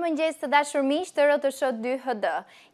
Mirëmëngjes të dashur miq të RTS2 HD.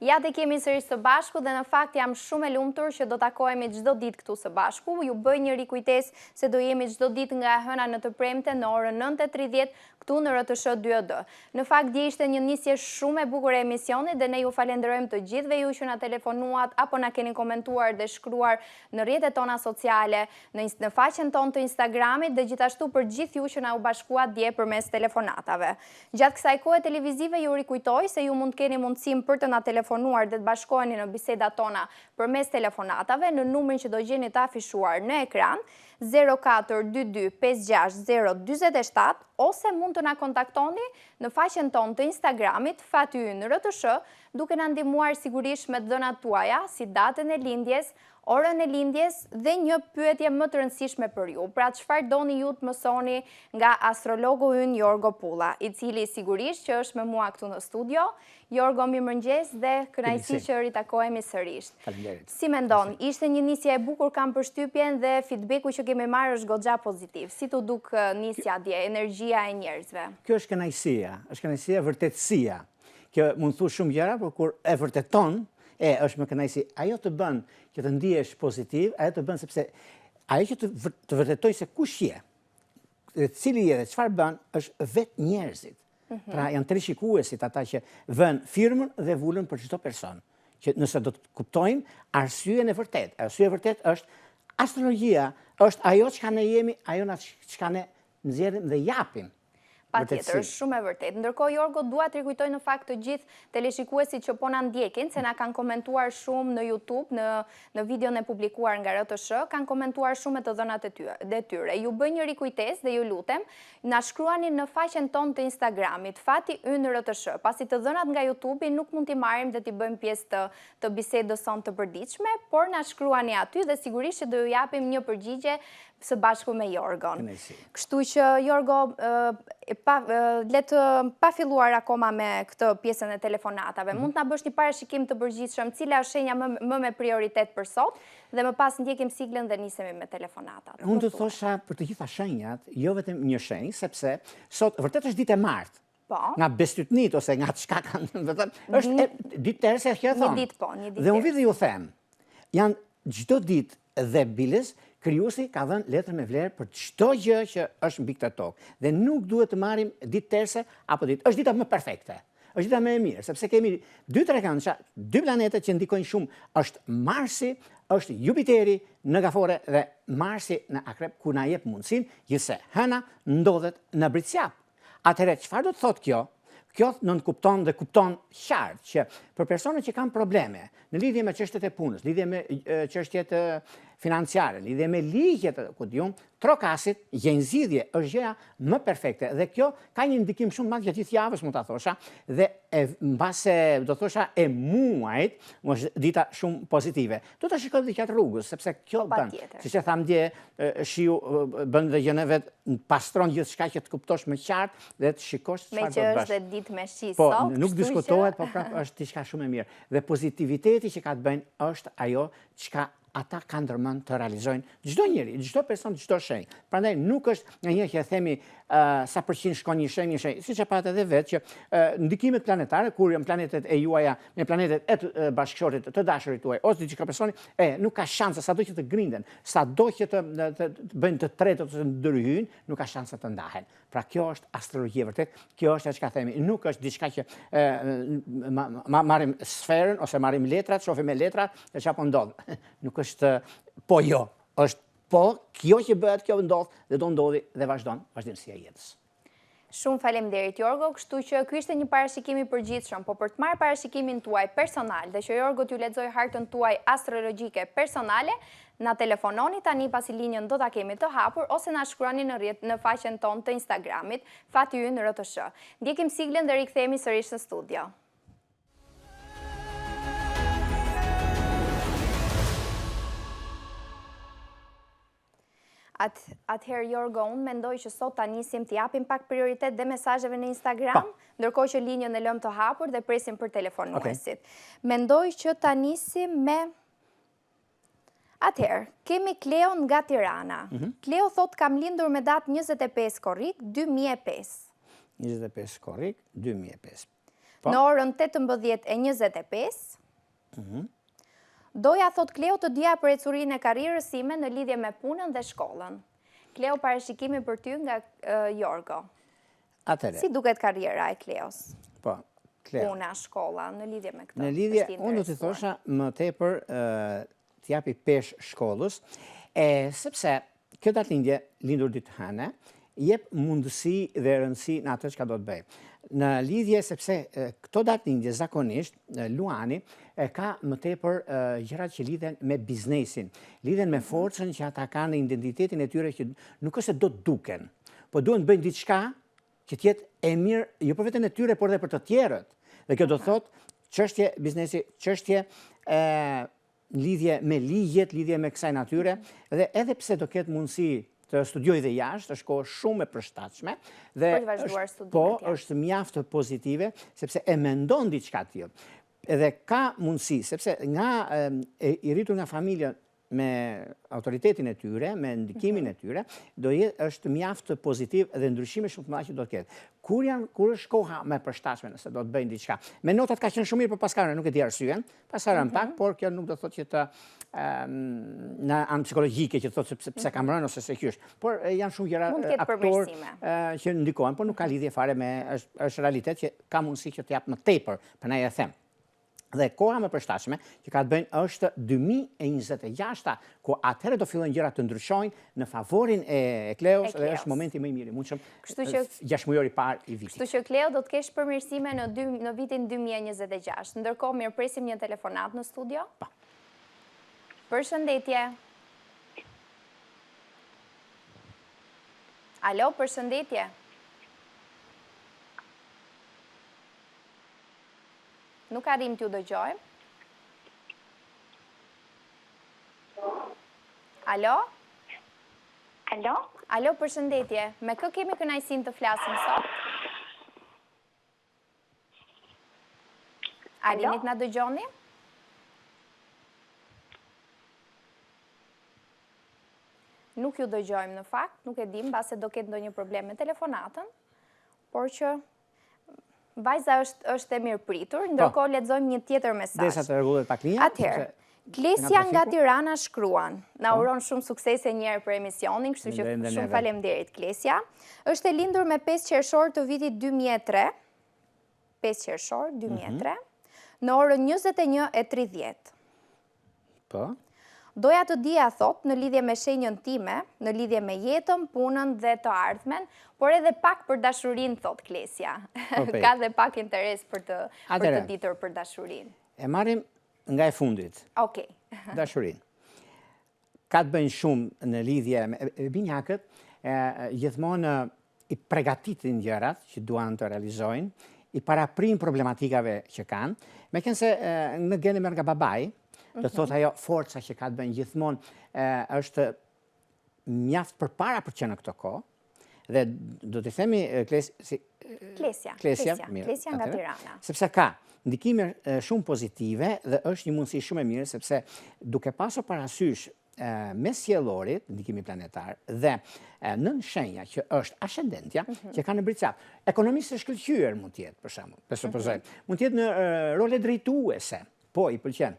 Ja të kemi sërish së bashku dhe në fakt jam shumë e lumtur që do takohemi çdo ditë këtu së bashku. Ju bëj një rikujtesë se do jemi çdo ditë nga e hëna në të premte në orën 9:30 këtu në RTS2 HD. Në fakt dje ishte një nisje shumë e bukur e emisionit dhe ne ju falenderojmë të gjithëve ju që na telefonuat apo na keni komentuar dhe shkruar në rrjetet tona sociale, në faqen tonë të Instagramit dhe gjithashtu për gjithë ju që na u bashkuat dje përmes telefonatave. Gjatë kësaj kohe televizive ju rikujtoj se ju mund të keni mundësim për të na telefonuar dhe të bashkoheni në bisedat tona përmes telefonatave në numrin që do gjeni të afishuar në ekran 0422 56047 ose mund të na kontaktoni në faqen tonë të Instagramit Fati Ynë RTS duke na ndihmuar sigurisht me dhënat tuaja si datën e lindjes, orën e lindjes dhe një pyetje më të rëndësishme për ju. Pra çfarë doni ju të mësoni nga astrologu ynë Jorgo Pulla, i cili sigurisht që është me mua këtu në studio. Jorgo, mirëmëngjes dhe kënaqësi që ritakohemi sërish. Faleminderit. Si mendon, ishte një nisje e bukur, kam përshtypjen dhe feedbacku që kemi marrë është goxha pozitiv. Si tu duk nisja dje, energjia e njerëzve? Kjo është kënaqësia, vërtetësia. Kjo mund të thush shumë gjëra, por kur e vërteton, është më kënaqësi. Ajo të bën që të ndihesh pozitiv, ajo të bën sepse ajo që të vërtetoj se kush je, cili je dhe çfarë bën, është vetë njerëzit. Pra janë të rishikuesit ata që vën firmën dhe vulën për çdo person. Që nëse do të kuptojmë arsyeën e vërtetë. Arsyeja e vërtetë është astrologjia, është ajo çka ne jemi, ajo çka ne nxjerrim dhe japim. Patjetër, shumë e vërtet. Ndërkohë, Jorgo, dua të rikujtoj në fakt të gjithë teleshikuesit që po na ndjekin, se na kanë komentuar shumë në YouTube, në videon e publikuar nga RTS, kanë komentuar shumë të dhënat e tyre. Ju bëj një rikujtesë dhe ju lutem, na shkruani në faqen tonë të Instagramit, Fati Ynë RTS. Pasi të dhënat nga YouTube nuk mund t'i marrim dhe t'i bëjmë pjesë të bisedës sonë të përditshme, por na shkruani aty dhe sigurisht që do ju japim një përgjigje së bashku me Jorgon. Kështu që, Jorgo, le të pa filluar akoma me këtë pjesën e telefonatave. Mund të na bësh një parashikim të përgjithshëm, cila është shenja më me prioritet për sot, dhe më pas ndjekim siglën dhe nisemi me telefonatat. Unë të thosha për të gjitha shenjat, jo vetëm një shenjë, sepse sot vërtet është ditë e martë. Nga bestytnit ose nga çka kanë, është ditë terse që e thonë. Një ditë po, një ditë. Dhe unë vi dhe ju them, janë çdo ditë dhe biles, krijuesi ka dhënë letër me vlerë për çdo gjë që është mbi këtë tokë. Dhe nuk duhet të marrim ditë terse apo ditë. Është dita më perfekte. Është dita më e mirë, sepse kemi dy trekança, dy planetet që ndikojnë shumë, është Marsi, është Jupiteri në Gafore dhe Marsi në Akrep, ku na jep mundësinë gjithse hëna ndodhet në Britsjap. Atëherë çfarë do të thotë kjo? Kjo nënkupton dhe kupton qartë që për personat që kanë probleme në lidhje me çështjet e punës, lidhje me çështjet financiare, lidhje me ligjet ku diun, trokasit, gjenzidhje është gjëja më perfekte dhe kjo ka një ndikim shumë madh gjatë gjithë javës, mund ta thosha, dhe mbase do thosha e muajit, është dita shumë pozitive. Do ta shikoj gjatë rrugës, sepse kjo bën, siç e tham dje, shiu bën dhe gjën e vet, pastron gjithçka që të kuptosh më qartë dhe të shikosh çfarë do të bësh. Me që është ditë me shi Po, sot. nuk diskutohet, po prapë është diçka shumë e mirë. Dhe pozitiviteti që ka të bëjnë është ajo çka ata kanë ndërmend të realizojnë çdo njeri, çdo person, çdo shenjë. Prandaj nuk është nganjëherë që themi sa përqind shkon një shenjë, siç e patë edhe vetë që ndikimet planetare, kur janë planetet e juaja me planetet e bashkëshortit të dashurit tuaj, ose diçka personi, nuk ka shanse sado që të grinden, sado që të bëjnë të tretë ose të ndërhyjnë, nuk ka shanse të ndahen. Pra kjo është astrologji vërtet, kjo është çka themi, nuk është diçka që marrim sferën ose marrim letrat, shohim me letrat e çfarë ndodh. Nuk është po jo, është po kjo që bëhet, kjo ndodh dhe do ndodhi dhe vazhdimësia e jetës. Shumë faleminderit, Jorgo, kështu që ky ishte një parashikim i përgjithshëm, po për të marrë parashikimin tuaj personal dhe që Jorgo t'ju lexoj hartën tuaj astrologjike personale, na telefononi tani pasi linjën do ta kemi të hapur ose na shkruani në faqen tonë të Instagramit Fati Ynë RTS. Ndjekim siglën dhe rikthehemi sërish në studio. Atëherë, Jorgo, unë mendoj që sot ta nisim të japim pak prioritet dhe mesazheve në Instagram, ndërkohë që linjën e lëm të hapur dhe presim për telefonuesit. Mendoj që ta nisim me... Atëherë, kemi Kleon nga Tirana. Kleo thot kam lindur me datë 25 korrik 2005. 25 korrik 2005. në orën 18:25. Doja, thot Kleo, të dija për ecurinë e karrierës sime në lidhje me punën dhe shkollën. Kleo, parashikimi për ty nga Jorgo. Atëre. Si duket karriera e Kleos? Po, Kleo. Puna, shkolla, në lidhje me këtë. Në lidhje, unë do të thosha më tepër t'japi pesh shkollës, sepse kjo datëlindje lindur ditë hënë jep mundësi dhe rëndësi në atë që do të bëj. Në lidhje, sepse këto datëlindje zakonisht, Luani ka më tepër gjërat që lidhen me biznesin, lidhen me forcën që ata kanë në identitetin e tyre që nuk është se do të duken, po duhen të bëjnë diçka që t'jetë e mirë, jo për veten e tyre, por edhe për të tjerët. Dhe kjo do thotë çështje biznesi, çështje lidhje me ligjet, lidhje me kësaj natyre, dhe edhe pse do ketë mundësi të studioj dhe jashtë, është kohë shumë e përshtatshme dhe është mjaft pozitive sepse e mendon diçka tillë. Edhe ka mundësi, sepse nga i rritur nga familja me autoritetin e tyre, me ndikimin e tyre, është mjaft pozitiv dhe ndryshime shumë të mëdha që do të ketë. Kur është koha më e përshtatshme nëse do të bëjnë diçka. Me notat ka qenë shumë mirë, por paskarën nuk e di arsyen, paskarën pak, por kjo nuk do thotë që të në anë psikologjike që thotë pse kam rënë ose se kysh. Por janë shumë gjëra aktor që ndikojnë, por nuk ka lidhje fare me është realitet që ka mundësi që të jap më tepër, prandaj e them. Dhe koha më përshtatshme që ka të bëjnë është 2026, ku atëherë do fillojnë gjërat të ndryshojnë në favorin e Kleos dhe është momenti më i mirë i mundshëm, 6 mujor i parë i vitit. Kështu që Kleo do të kesh përmirësime në vitin 2026. Ndërkohë mirëpresim një telefonat në studio. Pa. Përshëndetje. Alo, përshëndetje. Nuk arrim t'ju dëgjojmë. Alo? Alo? Alo, përshëndetje. Me kë kemi kënaqësinë të flasim sot? Arrimit na dëgjoni? Nuk ju dëgjojmë në fakt, nuk e dim, mbase do ketë ndonjë problem me telefonatën, por që vajza është e mirë pritur, ndërkohë lexojmë një tjetër mesazh. Desa të rregullet pak linja. Atëherë, Klesja nga Tirana shkruan. Na uron shumë suksese njëherë për emisionin, kështu që shumë faleminderit Klesja. Është e lindur me 5 qershor të vitit 2003. 5 qershor 2003, në orën 21:30. Po. Doja të dija, thot, në lidhje me shenjën time, në lidhje me jetën, punën dhe të ardhmen, por edhe pak për dashurinë, thot Klesja. Ka dhe pak interes për të ditur për dashurinë. E marrim nga e fundit. Okej. Dashurinë. Ka të bëjnë shumë në lidhje me binjakët, gjithmonë i përgatitin gjërat që duan të realizojnë, i paraprin problematikave që kanë, meqense në gene merr nga babai, të thot ajo forca që ka të bëjnë gjithmonë është mjaft përpara për që në këto kohë, dhe do të themi Klesja nga Tirana. Sepse ka ndikime shumë pozitive dhe është një mundësi shumë e mirë, sepse duke pasur parasysh me sjellorit, ndikimi planetar, dhe nën shenja që është ascendentja, që ka në bricap. Ekonomisë e shkëlqyer mund tjetë, për shembull, mund tjetë në role drejtuese, po i pëlqen.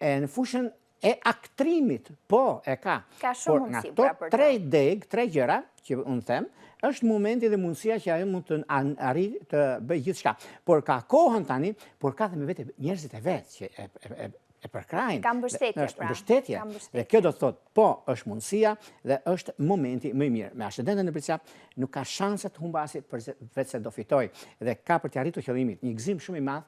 Në fushën e aktrimit, po e ka. Ka shumë mundësi pra për të. Tre gjëra, që unë them, është momenti dhe mundësia që ajo mund të arrijë të bëjë gjithçka. Por ka kohën tani, por ka dhe me vetë njerëzit e vetë që e përkrajnë. Ka mbështetje pra. Mbështetje. Dhe kjo do të thotë, po është mundësia dhe është momenti më i mirë. Me ascendentën në bricap nuk ka shanse të humbasi për vetë se do fitoj. Dhe ka për të arritur qëllimit. Një gëzim shumë i madh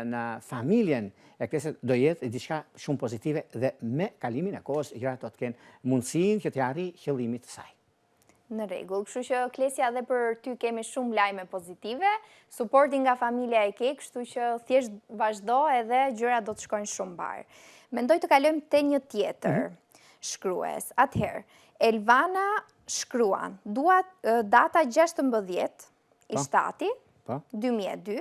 në familjen e Klesës do jetë diçka shumë pozitive dhe me kalimin e kohës gjërat do të kenë mundësinë që të arrijë qëllimit të saj. Në rregull, kështu që Klesja edhe për ty kemi shumë lajme pozitive, suporti nga familja e ke, kështu që thjesht vazhdo edhe gjërat do të shkojnë shumë barë. Mendoj të kalojmë te një tjetër shkrues. Atëherë, Elvana shkruan, dua data 16 i shtati 2002,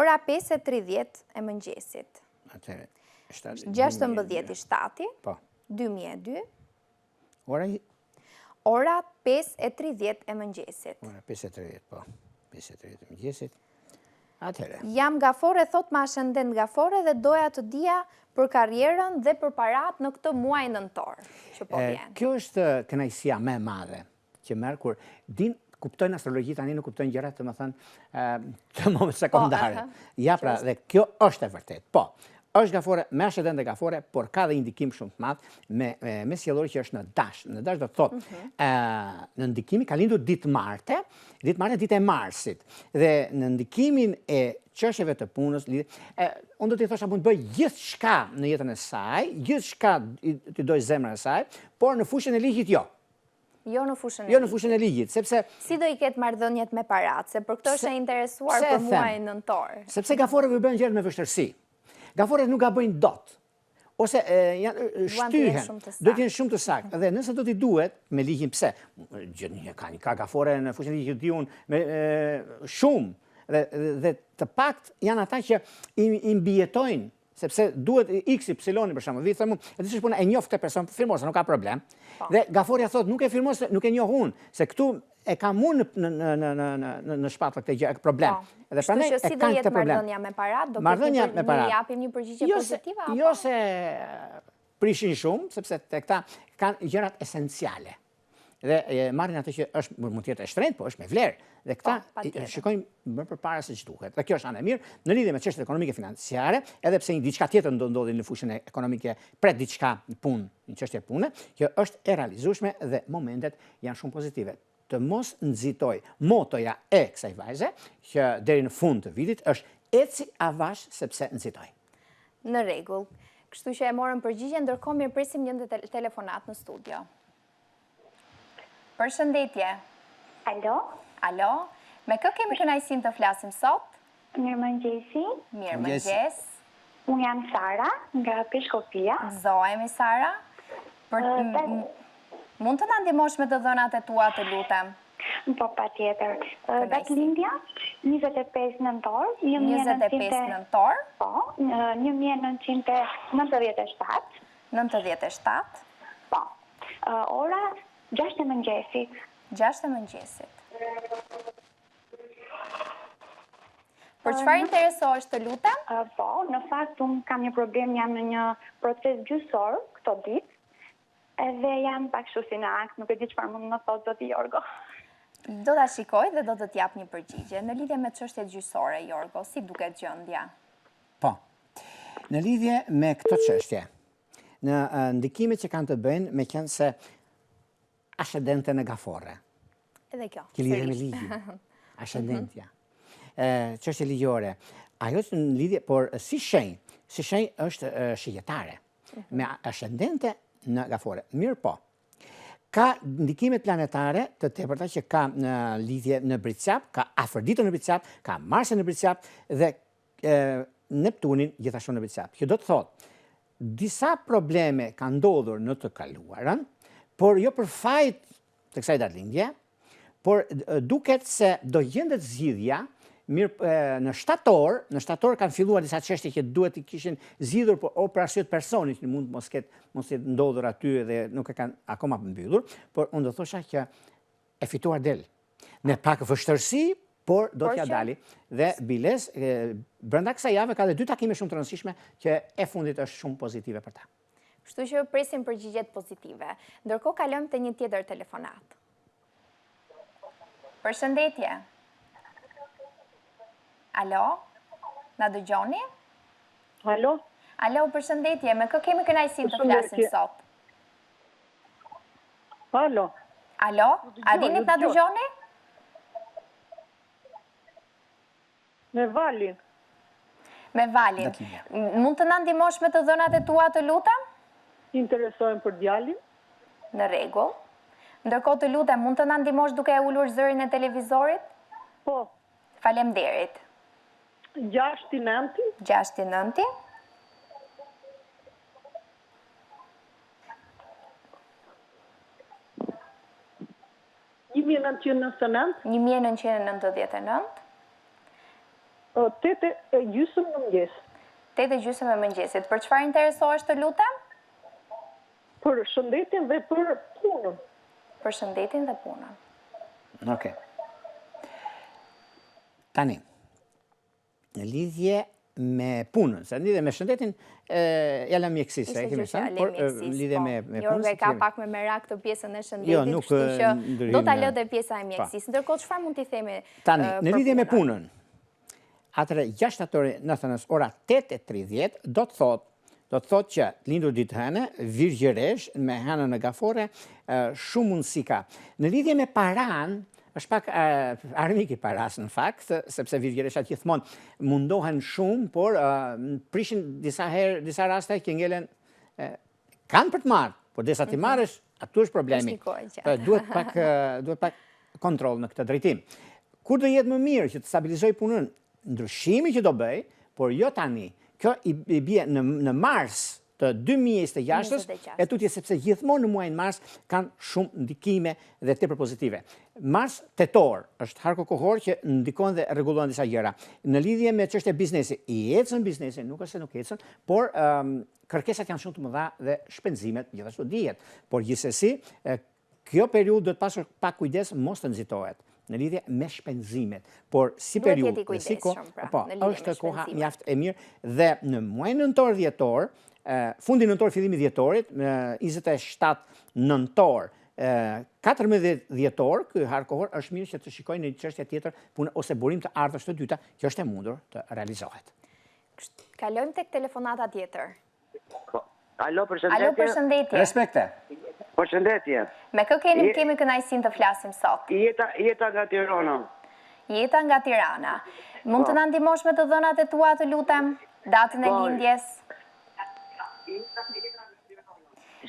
ora 5:30 e mëngjesit. Atëherë, 16 i shtati 2002, ora 5:30 e mëngjesit. Ora 5:30, po. 5:30 e mëngjesit. Atëherë. Jam gafore, thot ma ascendent gafore dhe doja të dija për karrierën dhe për parat në këtë muaj nëntor që po vjen. Kjo është kënaqësia më e madhe që merr kur kuptojnë astrologji tani, nuk kuptojnë gjërat të më thënë të moment sekondare. Ja pra, dhe kjo është e vërtet. Po, është gafore, me ascendent gafore, por ka dhe indikim shumë të madh me sjellori që është në dash. Në dash do të thotë, në ndikimi ka lindur ditë Marte ditë e Marsit. Dhe në ndikimin e çështjeve të punës, unë do t'i thosha mund të bëj gjithçka në jetën e saj, gjithçka t'i doj zemrën e saj, por në fushën e ligjit jo. Jo në fushën e ligjit, sepse... Si do i ketë marrëdhëniet me parat, se për këtë është e interesuar për muaj nëntor. Sepse gaforeve i bën gjërat me vështirësi. Gaforet nuk gabojnë dot. Ose janë shtyhen, do të jenë shumë të saktë. Dhe nëse do t'i duhet, me ligjin pse, ka gafore në fushën e ligjit me shumë, dhe të pakt janë ata që i mbijetojnë, sepse duhet X, Y, për shembull, thënë, e di ç'është puna, e njoh këtë person, firmos, nuk ka problem. Dhe gaforja thotë, nuk e firmos, nuk e njoh unë, se këtu e kam unë në shpatllë këtë gjë, problem. Edhe prandaj e kanë këtë problem. Marrëdhënia me parat, do të japim një përgjigje pozitive apo? Jo se prishin shumë, sepse te këta kanë gjërat esenciale. Dhe marrin atë që është mund të jetë e shtrenjtë, po është me vlerë. Dhe këta shikojnë më përpara se ç'duhet. Dhe kjo është anë e mirë në lidhje me çështjet ekonomike financiare, edhe pse një diçka tjetër do ndodhi në fushën ekonomike pret diçka punë, një çështje pune, që është e realizueshme dhe momentet janë shumë pozitive. Të mos nxitoj motoja e kësaj vajze, që deri në fund të vitit është eci avash sepse nxitoj. Në rregull. Kështu që e morëm përgjigjen, ndërkohë mirë presim një telefonat në studio. Përshëndetje. Alo, me kë kemi kënaqësinë të flasim sot? Mirëmëngjesi. Mirëmëngjes. Unë jam Sara, nga Peshkopia. Gëzohemi, Sara. Mund të na ndihmosh me të dhënat e tua, të lutem? Po, patjetër. Datëlindja 25 nëntor. 25 nëntor? Po, 1997. 97? Po. Ora 6 e mëngjesit. 6 e mëngjesit. Për çfarë interesohesh, të lutem? Po, në fakt unë kam një problem, jam në një proces gjyqësor këto ditë, edhe jam pak kështu si në akt, nuk e di çfarë mund më thotë zoti Jorgo. Do ta shikoj dhe do të t'jap një përgjigje. Në lidhje me çështjet gjyqësore, Jorgo, si duket gjendja? Po. Në lidhje me këtë çështje, në ndikimet që kanë të bëjnë me qenë se ascendente në gafore. Edhe kjo. Që lidhe me ligjin. Ascendentja. Çështje ligjore. Ajo është në lidhje, por si shenjë është shijetare. Me ascendente në gafore. Mirë po. Ka ndikimet planetare të tepërta që ka në lidhje në Britqap, ka Afroditën në Britqap, ka Marsin në Britqap dhe Neptunin gjithashtu në Britqap. Kjo do të thotë, disa probleme ka ndodhur në të kaluarën, por jo për fajt të kësaj datëlindje, por duket se do gjendet zgjidhja në shtator kanë filluar disa çështje që duhet i kishin zgjidhur, por për arsye të personit, që mund mos ketë ndodhur aty dhe nuk e kanë akoma mbyllur, por unë do thosha që e fituar del. Me pak vështirësi, por do t'ja dali. Dhe biles, brenda kësaj jave ka dhe 2 takime shumë të rëndësishme që e fundit është shumë pozitive për ta. Kështu që presim përgjigjet pozitive. Ndërkohë kalojmë te një tjetër telefonat. Përshëndetje. Alo? Na dëgjoni? Alo? Alo, përshëndetje. Me kë kemi kënaqësinë të flasim sot? Alo? Alo? A dini të na dëgjoni? Me Valin. Me Valin. Mund të na ndihmosh me të dhënat e tua, të lutem? Interesohem për djalin. Në rregull. Ndërkohë, të lutem, mund të na ndihmosh duke e ulur zërin e televizorit? Po. Faleminderit. 69. 69. 1999. 1999. 8:30 në mëngjes. 8:30 në mëngjesit. Për çfarë interesohesh, të lutem? Për shëndetin dhe për punën. Për shëndetin dhe punën. Okej. Tani, në lidhje me punën, se në lidhje me shëndetin, jala mjekësisë, e kemi thënë, por lidhje me punën. Jorge ka pak me merak të pjesën e shëndetit, Jo, nuk kështu që do ta lëdhe pjesa e mjekësisë. Ndërkohë, çfarë mund t'i themi? Tani, në lidhje me punën, atëre 6 shtatori natës ora 8:30 do të thotë që lindur ditë hënë, virgjëresh me hënën në gafore, shumë mundësi ka. Në lidhje me paran, është pak armik i paras në fakt, sepse virgjëreshat gjithmonë mundohen shumë, por prishin disa raste që ngelen kanë për të marrë, por desa ti marrësh, aty është problemi. Duhet pak kontroll në këtë drejtim. Kur do jetë më mirë që të stabilizoj punën, ndryshimi që do bëj, por jo tani. Kjo i bie në mars të 2026, e tutje sepse gjithmonë në muajin mars kanë shumë ndikime dhe tepër pozitive. Mars tetor është harku kohor që ndikon dhe rregullon disa gjëra. Në lidhje me çështje biznesi, i ecën biznesi, nuk është se nuk ecën, por kërkesat janë shumë të mëdha dhe shpenzimet gjithashtu dihet. Por gjithsesi, kjo periudhë do të pasur pak kujdes mos të nxitohet në lidhje me shpenzimet, por si periudhë, si kohë, është koha mjaft e mirë dhe në muajin nëntor dhjetor, fundi nëntor fillimi dhjetorit, 27 nëntor, 14 dhjetor, ky harë kohor është mirë që të shikojnë në çështje tjetër punë ose burim të ardhës të dyta, që është e mundur të realizohet. Kalojmë tek telefonata tjetër. Alo, përshëndetje. Alo, përshëndetje. Respekte. Përshëndetje. Me kë kemi kënaqësinë të flasim sot? Jeta nga Tirana. Jeta nga Tirana. Mund të na ndihmosh me të dhënat e tua, të lutem? Datën e lindjes?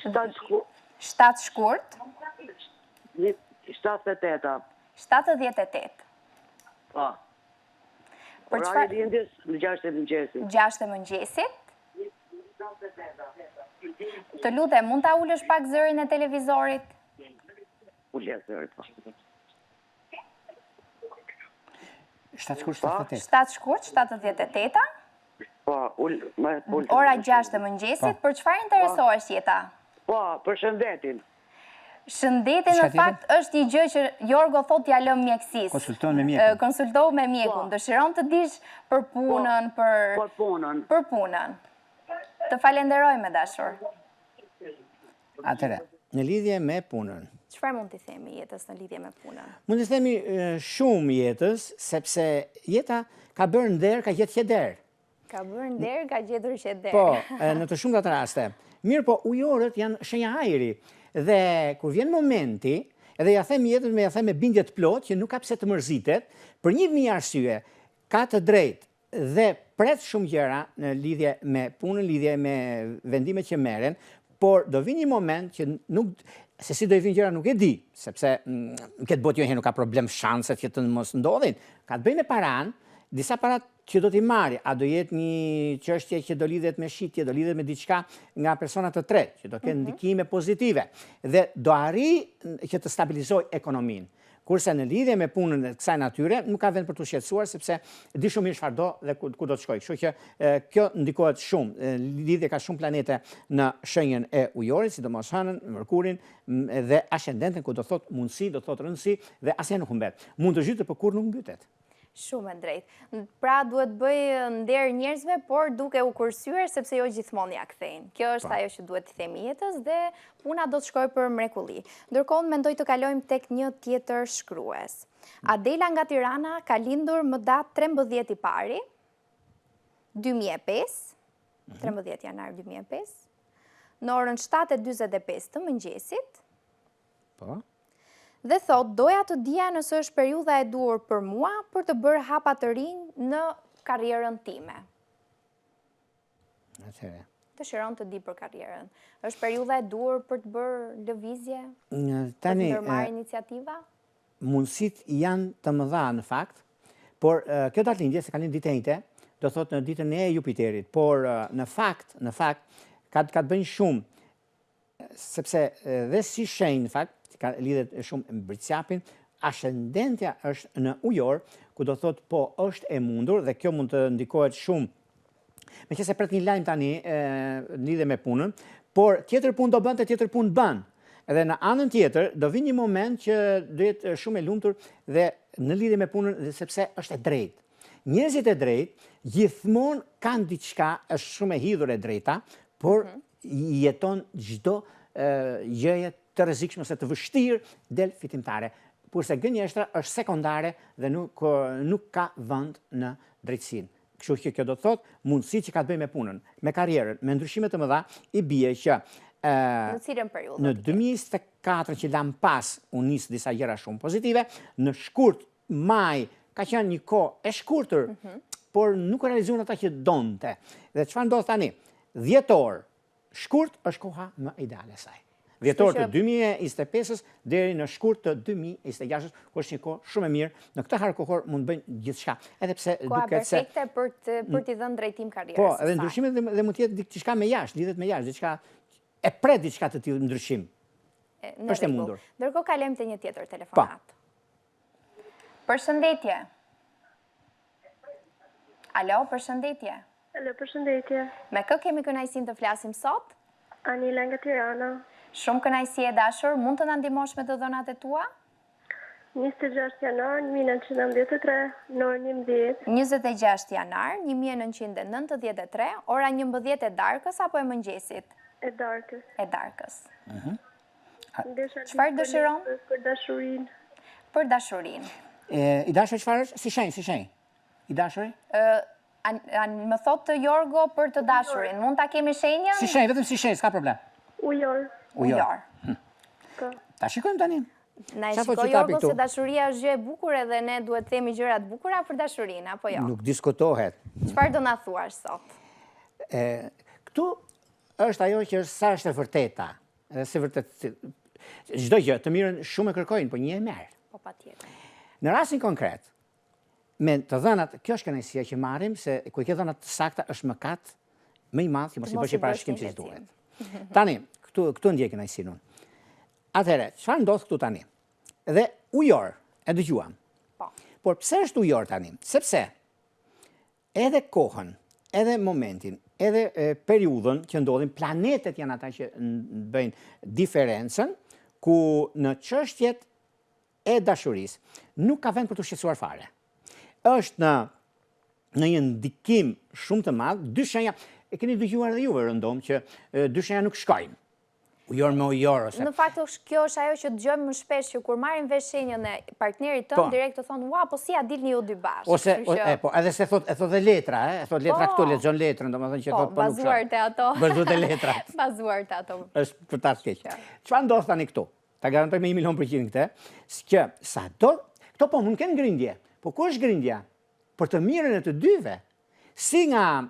7 shkurt? 78. 78. Po. Orari i lindjes në 6 të mëngjesit. 6 të mëngjesit? Të lutem, mund ta ulësh pak zërin e televizorit? Ulë zërin, po. 7 shkurt, 78. 7 shkurt, 78-a? Po, Ora 6 të mëngjesit, për çfarë interesohesh Jeta? Po, për shëndetin. Shëndeti në fakt është një gjë që Jorgo thot t'ja lëm mjekësisë. Konsulton me mjekun. Konsultohu me mjekun. Dëshiron të dish për punën, për punën. Të falenderoj me dashur. Atëre, në lidhje me punën. Çfarë mund t'i themi Jetës në lidhje me punën? Mund t'i themi shumë Jetës, sepse Jeta ka bërë nder, ka gjetur qeder. Ka bërë nder, ka gjetur qeder. Po, në të shumta të raste. Mirë, po ujorët janë shenja hajri. Dhe kur vjen momenti, edhe ja them Jetës me bindje të plot që nuk ka pse të mërzitet, për 1000 arsye, ka të drejtë dhe pret shumë gjëra në lidhje me punën, lidhje me vendimet që merren, por do vi një moment që nuk, se si do i vinë gjëra nuk e di, sepse në këtë botë jo nuk ka problem shanset që të mos ndodhin, ka të bëjë me paran, disa parat që do t'i marri, a do jetë një çështje që do lidhet me shitje, do lidhet me diçka nga persona të tretë, që do kenë ndikime pozitive, dhe do arri që të stabilizoj ekonominë. Kurse në lidhje me punën e kësaj natyre, nuk ka vend për të shqetësuar, sepse di shumë mirë çfarë do dhe ku do të shkojë. Kështu që kjo ndikohet shumë. Lidhje ka shumë planete në shenjën e ujorit, sidomos Hënën, Mërkurin dhe Ascendenten, ku do thot mundësi, do thot rëndësi dhe asnjë nuk humbet. Mund të zhytet, por kur nuk mbytet. Shumë e drejtë. Pra duhet bëj nder njerëzve, por duke u kursyer sepse jo gjithmonë ja kthejnë. Kjo është ajo që duhet t'i themi Jetës dhe puna do të shkojë për mrekulli. Ndërkohë mendoj të kalojmë tek një tjetër shkrues. Adela nga Tirana ka lindur më datë 13 i pari 2005, 13 janar 2005, në orën 7:45 të mëngjesit. Po. Dhe thot, doja të dija nëse është periudha e duhur për mua për të bërë hapa të rinj në karrierën time. Atëherë. Dëshiron të di për karrierën. Është periudha e duhur për të bërë lëvizje? Për të ndërmarrë iniciativa? Mundësit janë të mëdha në fakt, por kjo datëlindje se ka lind ditë e njëjte, do thot në ditën e Jupiterit, por në fakt ka të bëjnë shumë, sepse dhe si shenjë në fakt, ka lidhet shumë me Britsjapin, ascendentja është në ujor, ku do thot po është e mundur dhe kjo mund të ndikohet shumë. Meqense pret një lajm tani lidhe me punën, por tjetër punë do bën, tjetër punë bën. Edhe në anën tjetër do vi një moment që do jetë shumë e lumtur dhe në lidhje me punën dhe sepse është e drejtë. njerëzit e drejtë gjithmonë kanë diçka, është shumë e hidhur e drejta, por jeton çdo gjëje të rrezikshme ose të vështirë del fitimtare. Kurse gënjeshtra është sekondare dhe nuk ka vend në drejtsinë. Kështu që kjo do të thotë mundësi që ka të bëjë me punën, me karrierën, me ndryshime të mëdha, i bie që në cilën periudhë? Në 2024 që lam pas u nis disa gjëra shumë pozitive, në shkurt maj ka qenë një kohë e shkurtër, por nuk realizuan ata që donte. Dhe çfarë ndodh tani? Dhjetor, shkurt është koha më ideale e saj. Dhjetor të 2025-s deri në shkurt të 2026-s, ku është një kohë shumë e mirë. Në këtë harë kohor mund bëjnë gjithçka. Edhe pse koha perfekte për t'i dhënë drejtim karrierës. Po, edhe ndryshimet dhe mund të jetë diçka me jashtë, lidhet me jashtë, diçka e pret diçka të tillë ndryshim. Është e mundur. Ndërkohë kalojmë te një tjetër telefonat. Përshëndetje. Alo, përshëndetje. Alo, përshëndetje. Me kë kemi kënaqësinë të flasim sot? Anila nga Tirana. Shumë kënaqësi e dashur, mund të na ndihmosh me të dhënat e tua? 26 janar 1993, në orën 11. 26 janar 1993, ora 11 e darkës apo e mëngjesit? E darkës. E darkës. Çfarë dëshiron? Për dashurinë. Për dashurinë. I dashur çfarë është? Si shenjë? I dashuri? Më thotë Jorgo për të dashurin. Mund ta kemi shenjën? Si shenjë, vetëm si shenjë, s'ka problem. Ujor. Ujor. Ta shikojmë tani. Na e shikoj Jorgo se dashuria është gjë e bukur edhe ne duhet të themi gjëra të bukura për dashurinë, apo jo? Nuk diskutohet. Çfarë do na thuash sot? Këtu është ajo që sa është e vërteta. Se vërtet çdo gjë të mirën shumë e kërkojnë, po një e merr. Po patjetër. Në rastin konkret, me të dhënat, kjo është kënaqësia që marrim, se kur ke dhënat të sakta është mëkat më i madh që mos i bësh parashikim siç duhet. Tani, këtu ndjej kënaqësinë unë. Atëherë, çfarë ndodh këtu tani? Dhe ujor, e dëgjuam. Po. Por pse është ujor tani? Sepse edhe kohën, edhe momentin, edhe periudhën që ndodhin, planetet janë ata që bëjnë diferencën, ku në çështjet e dashurisë nuk ka vend për të shqetësuar fare. Është në një ndikim shumë të madh, dy shenja, e keni dëgjuar edhe juve rëndom që dy shenja nuk shkojnë. Ujor me ujor ose. Në fakt kjo është ajo që dëgjojmë më shpesh që kur marrin vesh shenjën e partnerit tënd direkt të thonë, "Ua, po si ja dilni ju dy bashkë." Ose po, edhe se thot dhe letra, e thot letra këtu, lexon letrën, domethënë që thot po nuk. Bazuar te ato. Bazuar te letrat. Bazuar te ato. Është për ta keq. Çfarë ndodh tani këtu? Ta garantoj me 1.000.000% këtë, që sado këto po mund të kenë grindje. Po ku është grindja? Për të mirën e të dyve. Si nga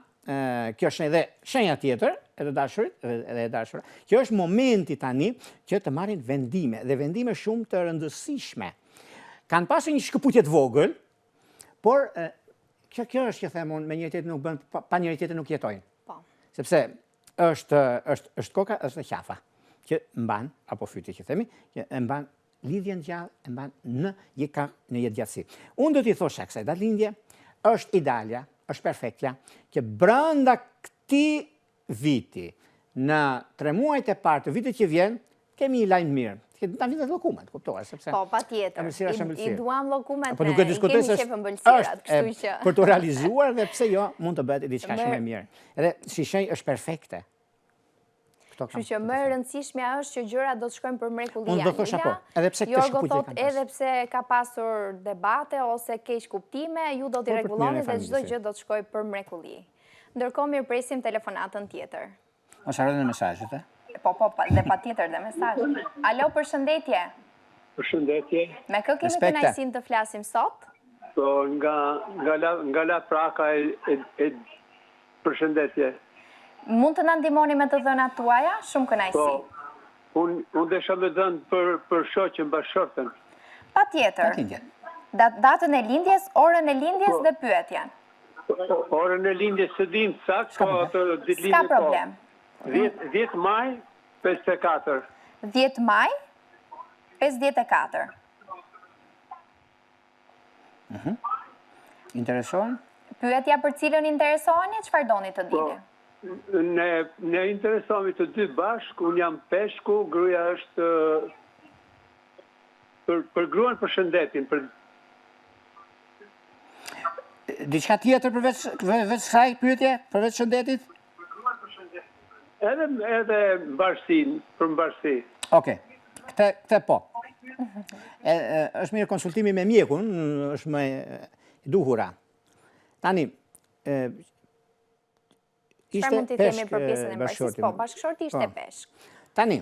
kjo është edhe shenja tjetër, edhe dashurit, edhe e dashura, që është momenti tani që të marrin vendime, dhe vendime shumë të rëndësishme. Kanë pasur një shkëputje të vogël, por kjo është që them unë, me njëri tjetrin nuk bën, pa njëri tjetrin nuk jetojnë. Po. Sepse është koka, është qafa, që mban, apo fyti që themi, që e mban lidhjen gjallë, e mban në jetë gjatësi. Unë do t'i thosha kësaj datëlindje, është idealja, është perfektja, që brenda këtij viti, në 3 muajt e parë të vitit që vjen, kemi një lajm mirë. Na vitet llokumet, kuptohet, sepse po patjetër. I duam llokumet. Po nuk e diskutoj se është për të realizuar dhe pse jo, mund të bëhet diçka shumë e mirë. Edhe si shenjë është perfekte. Kështu që më e rëndësishmja është që gjërat do të shkojnë për mrekullia. Unë do thosha po, edhe pse këtë shkuputje kanë pasur. Edhe pse ka pasur debate ose keq kuptime, ju do t'i rregulloni dhe çdo gjë do të shkojë për mrekulli. Ndërkohë mirëpresim telefonatën tjetër. Mos harroni mesazhet, e? Po, dhe patjetër dhe mesazhet. Alo, përshëndetje. Përshëndetje. Me kë kemi kënaqësinë të flasim sot? Po, nga La Praka e përshëndetje. Mund të na ndihmoni me të dhënat tuaja? Shumë kënaqësi. Po, unë desha me dhënë për shoqën, bashkëshortën. Patjetër. Datën e lindjes, orën e lindjes dhe pyetjen. Orën e lindjes së dim sakt, po atë ditë lindjes. Ska problem. 10 maj 54. 10 maj 54. Intereson? Pyetja për cilën interesoheni, çfarë doni të dini? Ne interesohemi të dy bashkë, unë jam peshku, gruaja është për gruan përshëndetin. diçka tjetër përveç kësaj pyetje, përveç shëndetit? Edhe bashkësin, për bashkësi. Okej, këtë po. Është mirë konsultimi me mjekun, është më duhura. Tani, Çfarë mund t'i themi për pjesën e bashkësisë? Po, bashkëshorti ishte peshk. Tani,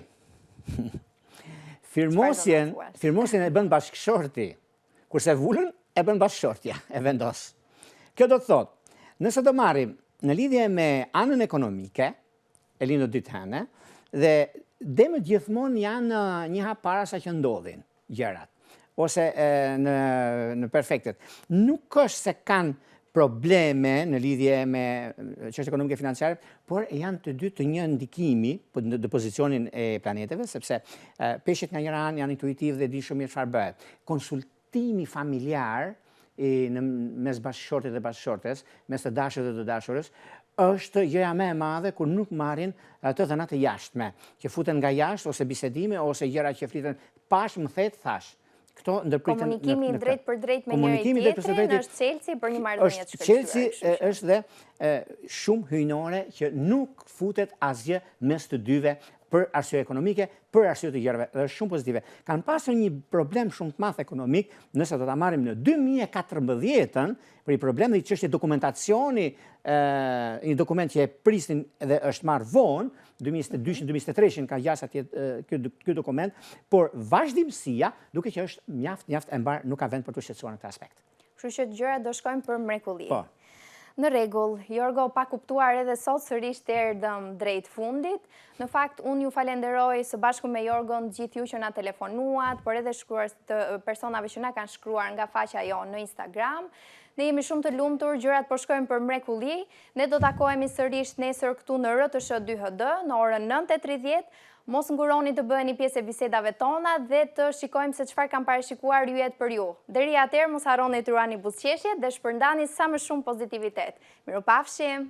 firmosjen e bën bashkëshorti, kurse vullën e bën bashkëshortja, e vendos. Kjo do të thotë, nëse do marrim në lidhje me anën ekonomike, e lindo ditë hënë, dhe demët gjithmonë janë një hap para sa që ndodhin gjërat, ose në perfektet. Nuk është se kanë probleme në lidhje me çështje ekonomike financiare, por janë të dy të një ndikimi në pozicionin e planeteve, sepse peshqit nga njëra anë janë intuitiv dhe di shumë mirë çfarë bëhet. Konsultimi familjar mes bashkëshortit dhe bashkëshortes, mes të dashurit dhe të dashurës, është gjëja më e madhe kur nuk marrin të dhënat e jashtme, që futen nga jashtë ose bisedime ose gjëra që fliten pash më thet thash. Këto ndërpritën komunikimi drejt për drejt me njëri tjetrin është çelësi për një marrëdhënie të shkëlqyer. Çelësi është dhe shumë hyjnore që nuk futet asgjë mes të dyve për arsye ekonomike, për arsye të gjërave, dhe është shumë pozitive. Kanë pasur një problem shumë të madh ekonomik, nëse do ta marrim në 2014-ën, për i problem dhe i çështje dokumentacioni, një dokument që e prisnin dhe është marrë vonë, 2022-2023 ka gjasa ky dokument, por vazhdimësia, duke që është mjaft e mbar, nuk ka vend për të shqetësuar në këtë aspekt. Kështu që gjërat do shkojnë për mrekulli. Po. Në rregull, Jorgo, pa kuptuar edhe sot sërish të erdhëm drejt fundit. Në fakt, unë ju falenderoj së bashku me Jorgon gjithë ju që na telefonuat, por edhe shkruar të personave që na kanë shkruar nga faqja jo në Instagram. Ne jemi shumë të lumtur, gjërat po shkojnë për mrekulli. Ne do takohemi sërish nesër këtu në RTS 2HD në orën 9:30. Mos nguroni të bëheni pjesë e bisedave tona dhe të shikojmë se çfarë kanë parashikuar yjet për ju. Deri atëherë mos harroni të ruani buzëqeshjet dhe shpërndani sa më shumë pozitivitet. Mirupafshim!